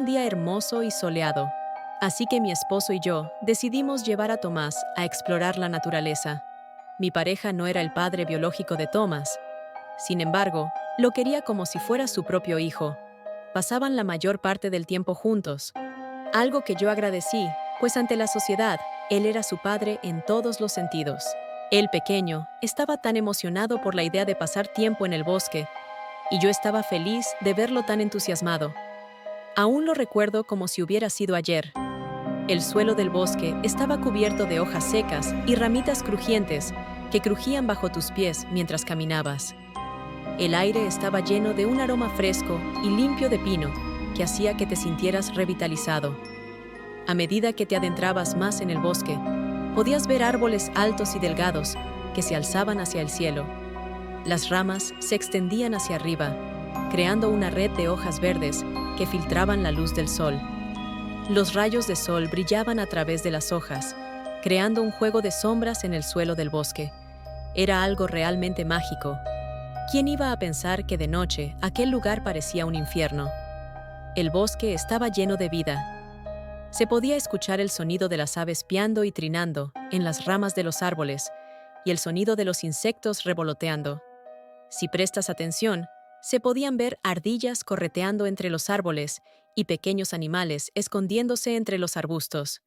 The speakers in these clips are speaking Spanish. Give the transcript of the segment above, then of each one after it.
un día hermoso y soleado, así que mi esposo y yo decidimos llevar a Tomás a explorar la naturaleza. Mi pareja no era el padre biológico de Tomás. Sin embargo, lo quería como si fuera su propio hijo. Pasaban la mayor parte del tiempo juntos, algo que yo agradecí, pues ante la sociedad, él era su padre en todos los sentidos. El pequeño estaba tan emocionado por la idea de pasar tiempo en el bosque, y yo estaba feliz de verlo tan entusiasmado. Aún lo recuerdo como si hubiera sido ayer. El suelo del bosque estaba cubierto de hojas secas y ramitas crujientes que crujían bajo tus pies mientras caminabas. El aire estaba lleno de un aroma fresco y limpio de pino que hacía que te sintieras revitalizado. A medida que te adentrabas más en el bosque, podías ver árboles altos y delgados que se alzaban hacia el cielo. Las ramas se extendían hacia arriba, creando una red de hojas verdes que filtraban la luz del sol. Los rayos de sol brillaban a través de las hojas, creando un juego de sombras en el suelo del bosque. Era algo realmente mágico. ¿Quién iba a pensar que de noche aquel lugar parecía un infierno? El bosque estaba lleno de vida. Se podía escuchar el sonido de las aves piando y trinando en las ramas de los árboles y el sonido de los insectos revoloteando. Si prestas atención, se podían ver ardillas correteando entre los árboles y pequeños animales escondiéndose entre los arbustos.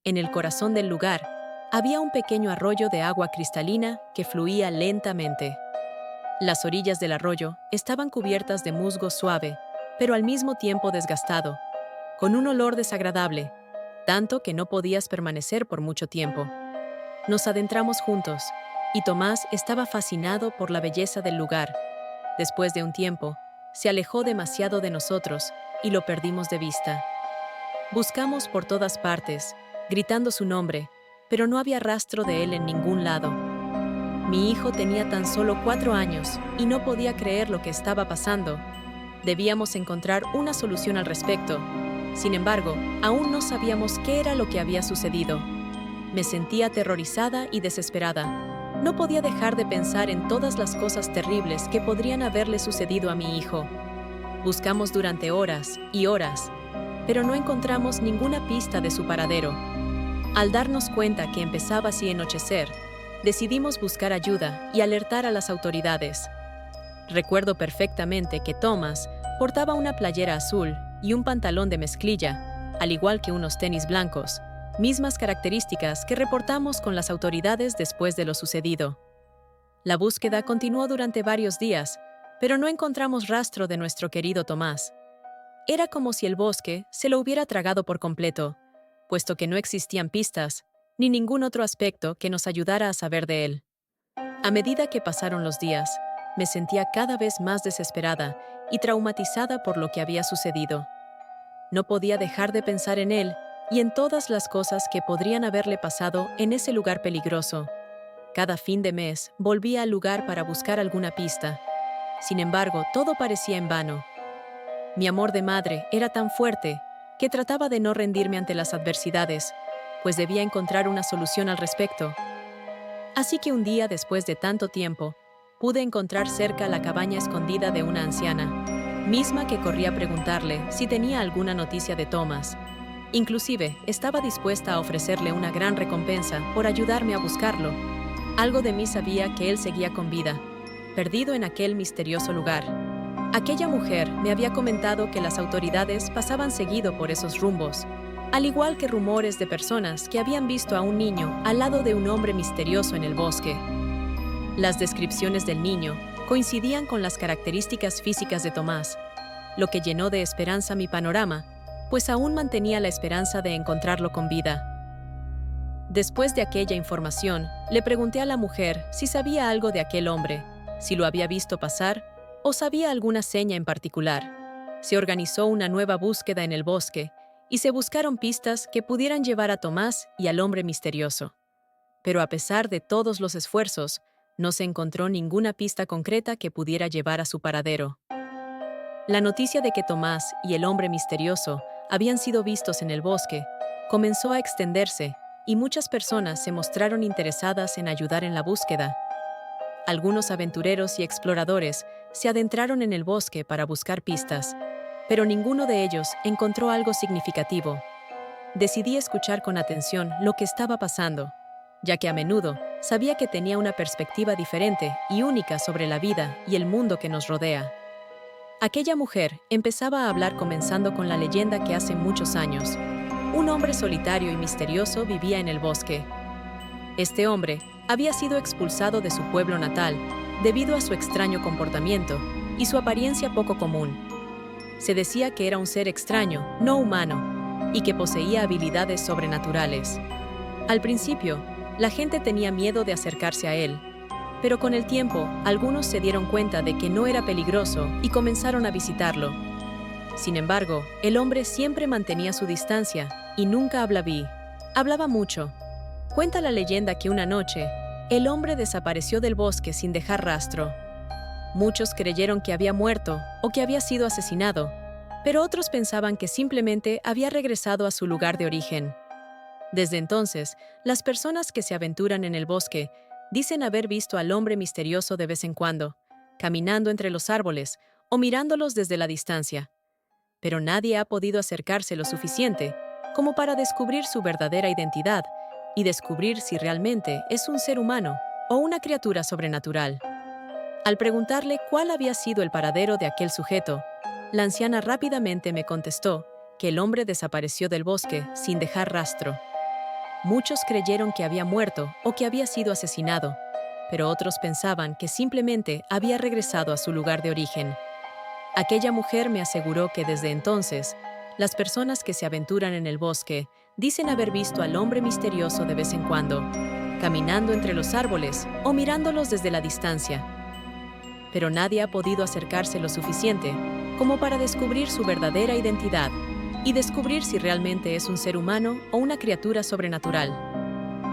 En el corazón del lugar, había un pequeño arroyo de agua cristalina que fluía lentamente. Las orillas del arroyo estaban cubiertas de musgo suave, pero al mismo tiempo desgastado, con un olor desagradable, tanto que no podías permanecer por mucho tiempo. Nos adentramos juntos, y Tomás estaba fascinado por la belleza del lugar. Después de un tiempo, se alejó demasiado de nosotros y lo perdimos de vista. Buscamos por todas partes, gritando su nombre, pero no había rastro de él en ningún lado. Mi hijo tenía tan solo 4 años y no podía creer lo que estaba pasando. Debíamos encontrar una solución al respecto. Sin embargo, aún no sabíamos qué era lo que había sucedido. Me sentía aterrorizada y desesperada. No podía dejar de pensar en todas las cosas terribles que podrían haberle sucedido a mi hijo. Buscamos durante horas y horas, pero no encontramos ninguna pista de su paradero. Al darnos cuenta que empezaba así a anochecer, decidimos buscar ayuda y alertar a las autoridades. Recuerdo perfectamente que Thomas portaba una playera azul y un pantalón de mezclilla, al igual que unos tenis blancos, mismas características que reportamos con las autoridades después de lo sucedido. La búsqueda continuó durante varios días, pero no encontramos rastro de nuestro querido Tomás. Era como si el bosque se lo hubiera tragado por completo, puesto que no existían pistas ni ningún otro aspecto que nos ayudara a saber de él. A medida que pasaron los días, me sentía cada vez más desesperada y traumatizada por lo que había sucedido. No podía dejar de pensar en él y en todas las cosas que podrían haberle pasado en ese lugar peligroso. Cada fin de mes volvía al lugar para buscar alguna pista. Sin embargo, todo parecía en vano. Mi amor de madre era tan fuerte que trataba de no rendirme ante las adversidades, pues debía encontrar una solución al respecto. Así que un día, después de tanto tiempo, pude encontrar cerca la cabaña escondida de una anciana, misma que corría a preguntarle si tenía alguna noticia de Thomas. Inclusive, estaba dispuesta a ofrecerle una gran recompensa por ayudarme a buscarlo. Algo de mí sabía que él seguía con vida, perdido en aquel misterioso lugar. Aquella mujer me había comentado que las autoridades pasaban seguido por esos rumbos, al igual que rumores de personas que habían visto a un niño al lado de un hombre misterioso en el bosque. Las descripciones del niño coincidían con las características físicas de Tomás, lo que llenó de esperanza mi panorama, pues aún mantenía la esperanza de encontrarlo con vida. Después de aquella información, le pregunté a la mujer si sabía algo de aquel hombre, si lo había visto pasar o sabía alguna seña en particular. Se organizó una nueva búsqueda en el bosque y se buscaron pistas que pudieran llevar a Tomás y al hombre misterioso. Pero a pesar de todos los esfuerzos, no se encontró ninguna pista concreta que pudiera llevar a su paradero. La noticia de que Tomás y el hombre misterioso habían sido vistos en el bosque comenzó a extenderse y muchas personas se mostraron interesadas en ayudar en la búsqueda. Algunos aventureros y exploradores se adentraron en el bosque para buscar pistas, pero ninguno de ellos encontró algo significativo. Decidí escuchar con atención lo que estaba pasando, ya que a menudo sabía que tenía una perspectiva diferente y única sobre la vida y el mundo que nos rodea. Aquella mujer empezaba a hablar comenzando con la leyenda que hace muchos años, un hombre solitario y misterioso vivía en el bosque. Este hombre había sido expulsado de su pueblo natal debido a su extraño comportamiento y su apariencia poco común. Se decía que era un ser extraño, no humano, y que poseía habilidades sobrenaturales. Al principio, la gente tenía miedo de acercarse a él, pero con el tiempo, algunos se dieron cuenta de que no era peligroso y comenzaron a visitarlo. Sin embargo, el hombre siempre mantenía su distancia y nunca hablaba mucho. Cuenta la leyenda que una noche, el hombre desapareció del bosque sin dejar rastro. Muchos creyeron que había muerto o que había sido asesinado, pero otros pensaban que simplemente había regresado a su lugar de origen. Desde entonces, las personas que se aventuran en el bosque dicen haber visto al hombre misterioso de vez en cuando, caminando entre los árboles o mirándolos desde la distancia. Pero nadie ha podido acercarse lo suficiente como para descubrir su verdadera identidad y descubrir si realmente es un ser humano o una criatura sobrenatural. Al preguntarle cuál había sido el paradero de aquel sujeto, la anciana rápidamente me contestó que el hombre desapareció del bosque sin dejar rastro. Muchos creyeron que había muerto o que había sido asesinado, pero otros pensaban que simplemente había regresado a su lugar de origen. Aquella mujer me aseguró que desde entonces, las personas que se aventuran en el bosque dicen haber visto al hombre misterioso de vez en cuando, caminando entre los árboles o mirándolos desde la distancia. Pero nadie ha podido acercarse lo suficiente como para descubrir su verdadera identidad y descubrir si realmente es un ser humano o una criatura sobrenatural.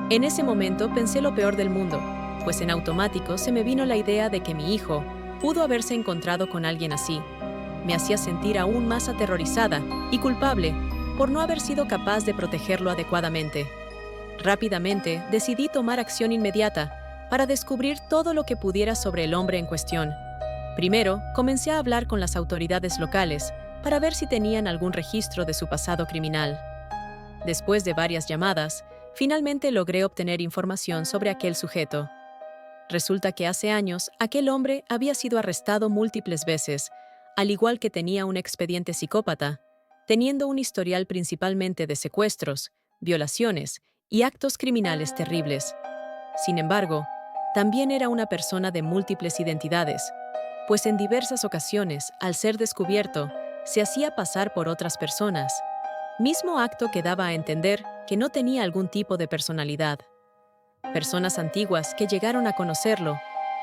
En ese momento pensé lo peor del mundo, pues en automático se me vino la idea de que mi hijo pudo haberse encontrado con alguien así. Me hacía sentir aún más aterrorizada y culpable por no haber sido capaz de protegerlo adecuadamente. Rápidamente decidí tomar acción inmediata para descubrir todo lo que pudiera sobre el hombre en cuestión. Primero, comencé a hablar con las autoridades locales para ver si tenían algún registro de su pasado criminal. Después de varias llamadas, finalmente logré obtener información sobre aquel sujeto. Resulta que hace años, aquel hombre había sido arrestado múltiples veces, al igual que tenía un expediente psicópata, teniendo un historial principalmente de secuestros, violaciones y actos criminales terribles. Sin embargo, también era una persona de múltiples identidades, pues en diversas ocasiones, al ser descubierto, se hacía pasar por otras personas, mismo acto que daba a entender que no tenía algún tipo de personalidad. Personas antiguas que llegaron a conocerlo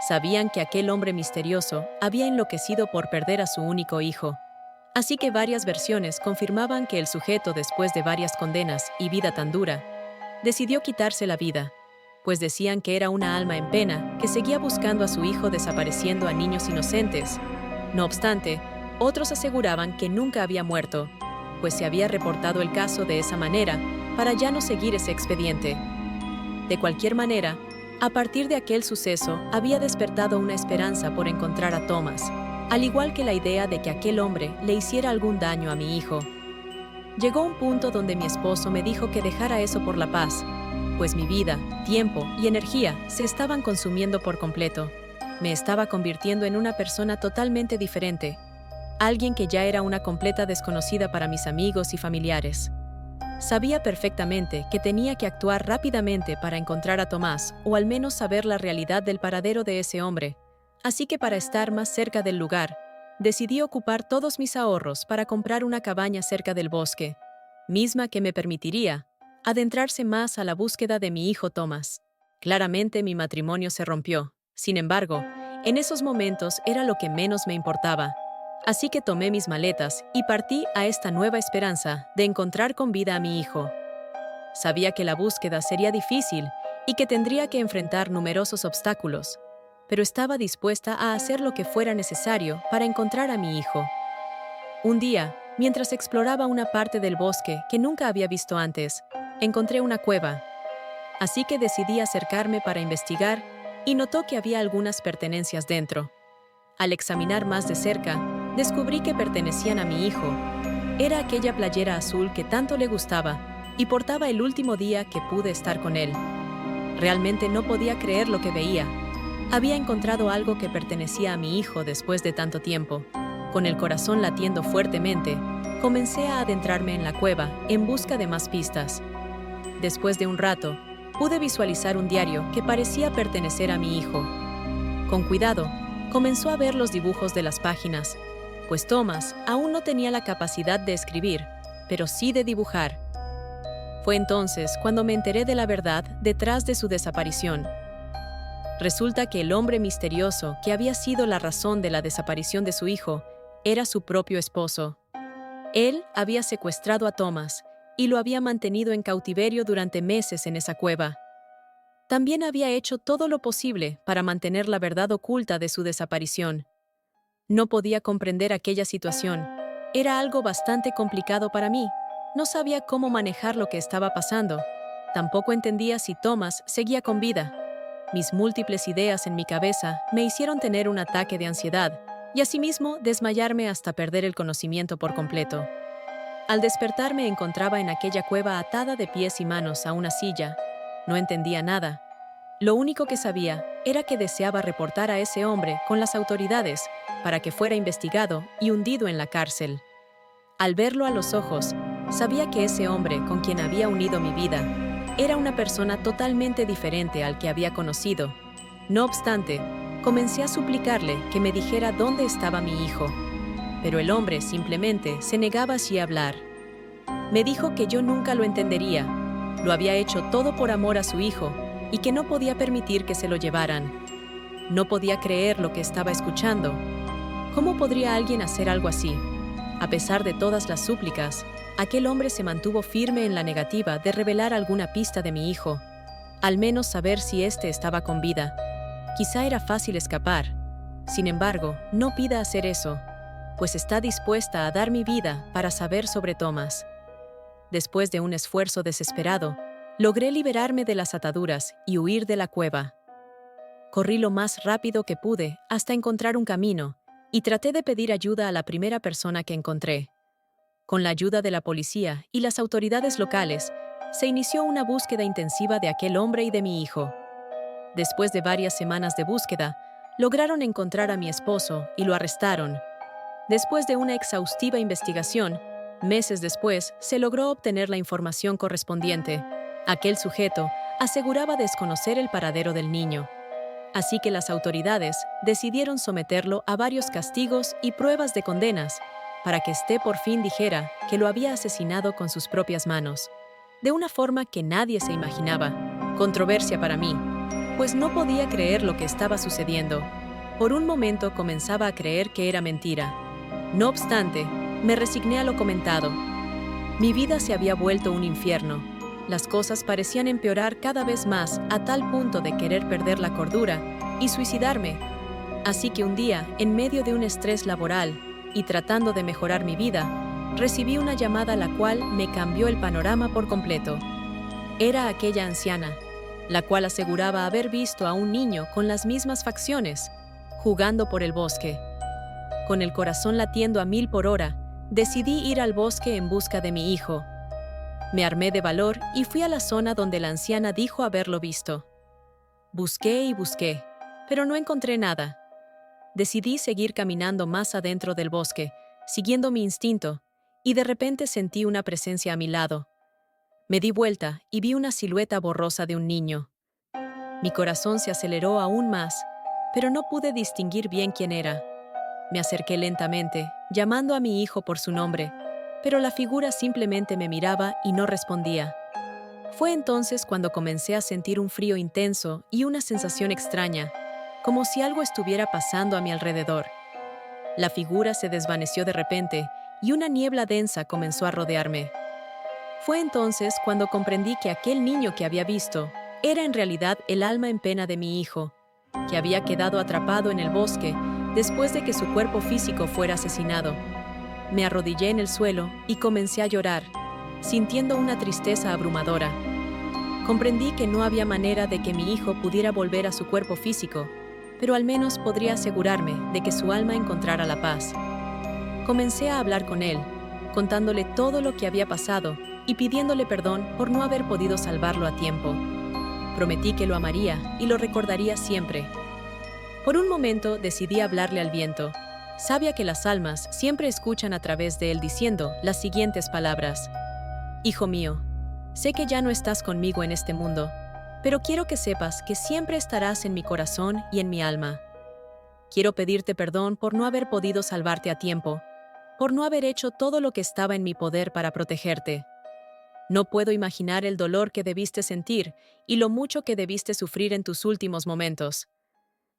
sabían que aquel hombre misterioso había enloquecido por perder a su único hijo. Así que varias versiones confirmaban que el sujeto, después de varias condenas y vida tan dura, decidió quitarse la vida, pues decían que era una alma en pena que seguía buscando a su hijo desapareciendo a niños inocentes. No obstante, otros aseguraban que nunca había muerto, pues se había reportado el caso de esa manera para ya no seguir ese expediente. De cualquier manera, a partir de aquel suceso había despertado una esperanza por encontrar a Thomas, al igual que la idea de que aquel hombre le hiciera algún daño a mi hijo. Llegó un punto donde mi esposo me dijo que dejara eso por la paz, pues mi vida, tiempo y energía se estaban consumiendo por completo. Me estaba convirtiendo en una persona totalmente diferente, alguien que ya era una completa desconocida para mis amigos y familiares. Sabía perfectamente que tenía que actuar rápidamente para encontrar a Tomás o al menos saber la realidad del paradero de ese hombre, así que para estar más cerca del lugar, decidí ocupar todos mis ahorros para comprar una cabaña cerca del bosque, misma que me permitiría adentrarse más a la búsqueda de mi hijo Tomás. Claramente mi matrimonio se rompió. Sin embargo, en esos momentos era lo que menos me importaba. Así que tomé mis maletas y partí a esta nueva esperanza de encontrar con vida a mi hijo. Sabía que la búsqueda sería difícil y que tendría que enfrentar numerosos obstáculos, pero estaba dispuesta a hacer lo que fuera necesario para encontrar a mi hijo. Un día, mientras exploraba una parte del bosque que nunca había visto antes, encontré una cueva. Así que decidí acercarme para investigar y notó que había algunas pertenencias dentro. Al examinar más de cerca, descubrí que pertenecían a mi hijo. Era aquella playera azul que tanto le gustaba y portaba el último día que pude estar con él. Realmente no podía creer lo que veía. Había encontrado algo que pertenecía a mi hijo después de tanto tiempo. Con el corazón latiendo fuertemente, comencé a adentrarme en la cueva en busca de más pistas. Después de un rato, pude visualizar un diario que parecía pertenecer a mi hijo. Con cuidado, comenzó a ver los dibujos de las páginas, pues Thomas aún no tenía la capacidad de escribir, pero sí de dibujar. Fue entonces cuando me enteré de la verdad detrás de su desaparición. Resulta que el hombre misterioso que había sido la razón de la desaparición de su hijo era su propio esposo. Él había secuestrado a Thomas y lo había mantenido en cautiverio durante meses en esa cueva. También había hecho todo lo posible para mantener la verdad oculta de su desaparición. No podía comprender aquella situación. Era algo bastante complicado para mí. No sabía cómo manejar lo que estaba pasando. Tampoco entendía si Thomas seguía con vida. Mis múltiples ideas en mi cabeza me hicieron tener un ataque de ansiedad y asimismo desmayarme hasta perder el conocimiento por completo. Al despertar me encontraba en aquella cueva atada de pies y manos a una silla. No entendía nada. Lo único que sabía era que deseaba reportar a ese hombre con las autoridades para que fuera investigado y hundido en la cárcel. Al verlo a los ojos, sabía que ese hombre con quien había unido mi vida era una persona totalmente diferente al que había conocido. No obstante, comencé a suplicarle que me dijera dónde estaba mi hijo, pero el hombre simplemente se negaba así a hablar. Me dijo que yo nunca lo entendería, lo había hecho todo por amor a su hijo y que no podía permitir que se lo llevaran. No podía creer lo que estaba escuchando. ¿Cómo podría alguien hacer algo así? A pesar de todas las súplicas, aquel hombre se mantuvo firme en la negativa de revelar alguna pista de mi hijo, al menos saber si éste estaba con vida. Quizá era fácil escapar. Sin embargo, no pida hacer eso, pues está dispuesta a dar mi vida para saber sobre Thomas. Después de un esfuerzo desesperado, logré liberarme de las ataduras y huir de la cueva. Corrí lo más rápido que pude hasta encontrar un camino y traté de pedir ayuda a la primera persona que encontré. Con la ayuda de la policía y las autoridades locales, se inició una búsqueda intensiva de aquel hombre y de mi hijo. Después de varias semanas de búsqueda, lograron encontrar a mi esposo y lo arrestaron. Después de una exhaustiva investigación, meses después, se logró obtener la información correspondiente. Aquel sujeto aseguraba desconocer el paradero del niño. Así que las autoridades decidieron someterlo a varios castigos y pruebas de condenas para que éste por fin dijera que lo había asesinado con sus propias manos, de una forma que nadie se imaginaba. Controversia para mí, pues no podía creer lo que estaba sucediendo. Por un momento comenzaba a creer que era mentira. No obstante, me resigné a lo comentado. Mi vida se había vuelto un infierno. Las cosas parecían empeorar cada vez más a tal punto de querer perder la cordura y suicidarme. Así que un día, en medio de un estrés laboral y tratando de mejorar mi vida, recibí una llamada la cual me cambió el panorama por completo. Era aquella anciana, la cual aseguraba haber visto a un niño con las mismas facciones, jugando por el bosque. Con el corazón latiendo a 1000 por hora, decidí ir al bosque en busca de mi hijo. Me armé de valor y fui a la zona donde la anciana dijo haberlo visto. Busqué y busqué, pero no encontré nada. Decidí seguir caminando más adentro del bosque, siguiendo mi instinto, y de repente sentí una presencia a mi lado. Me di vuelta y vi una silueta borrosa de un niño. Mi corazón se aceleró aún más, pero no pude distinguir bien quién era. Me acerqué lentamente, llamando a mi hijo por su nombre, pero la figura simplemente me miraba y no respondía. Fue entonces cuando comencé a sentir un frío intenso y una sensación extraña, como si algo estuviera pasando a mi alrededor. La figura se desvaneció de repente y una niebla densa comenzó a rodearme. Fue entonces cuando comprendí que aquel niño que había visto era en realidad el alma en pena de mi hijo, que había quedado atrapado en el bosque después de que su cuerpo físico fuera asesinado. Me arrodillé en el suelo y comencé a llorar, sintiendo una tristeza abrumadora. Comprendí que no había manera de que mi hijo pudiera volver a su cuerpo físico, pero al menos podría asegurarme de que su alma encontrara la paz. comencé a hablar con él, contándole todo lo que había pasado y pidiéndole perdón por no haber podido salvarlo a tiempo. Prometí que lo amaría y lo recordaría siempre. Por un momento decidí hablarle al viento. Sabía que las almas siempre escuchan a través de él diciendo las siguientes palabras. Hijo mío, sé que ya no estás conmigo en este mundo, pero quiero que sepas que siempre estarás en mi corazón y en mi alma. Quiero pedirte perdón por no haber podido salvarte a tiempo, por no haber hecho todo lo que estaba en mi poder para protegerte. No puedo imaginar el dolor que debiste sentir y lo mucho que debiste sufrir en tus últimos momentos.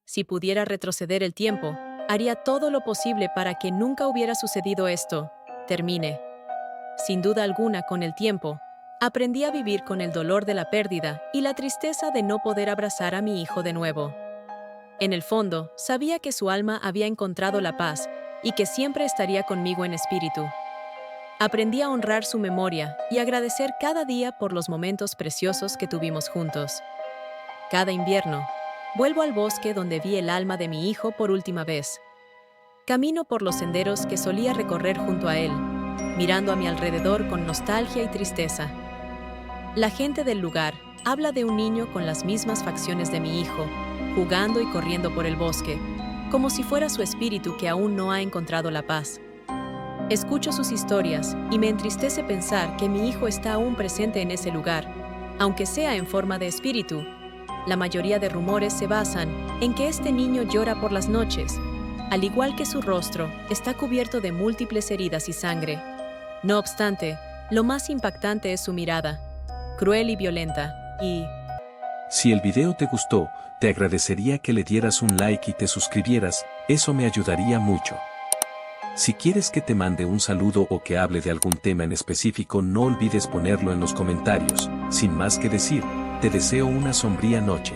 Si pudiera retroceder el tiempo, haría todo lo posible para que nunca hubiera sucedido esto. Termine. Sin duda alguna, con el tiempo, aprendí a vivir con el dolor de la pérdida y la tristeza de no poder abrazar a mi hijo de nuevo. En el fondo, sabía que su alma había encontrado la paz y que siempre estaría conmigo en espíritu. Aprendí a honrar su memoria y agradecer cada día por los momentos preciosos que tuvimos juntos. Cada invierno, vuelvo al bosque donde vi el alma de mi hijo por última vez. Camino por los senderos que solía recorrer junto a él, mirando a mi alrededor con nostalgia y tristeza. La gente del lugar habla de un niño con las mismas facciones de mi hijo, jugando y corriendo por el bosque, como si fuera su espíritu que aún no ha encontrado la paz. Escucho sus historias y me entristece pensar que mi hijo está aún presente en ese lugar, aunque sea en forma de espíritu. La mayoría de rumores se basan en que este niño llora por las noches. Al igual que su rostro, está cubierto de múltiples heridas y sangre. No obstante, lo más impactante es su mirada, cruel y violenta, y... Si el video te gustó, te agradecería que le dieras un like y te suscribieras, eso me ayudaría mucho. Si quieres que te mande un saludo o que hable de algún tema en específico, no olvides ponerlo en los comentarios. Sin más que decir, te deseo una sombría noche.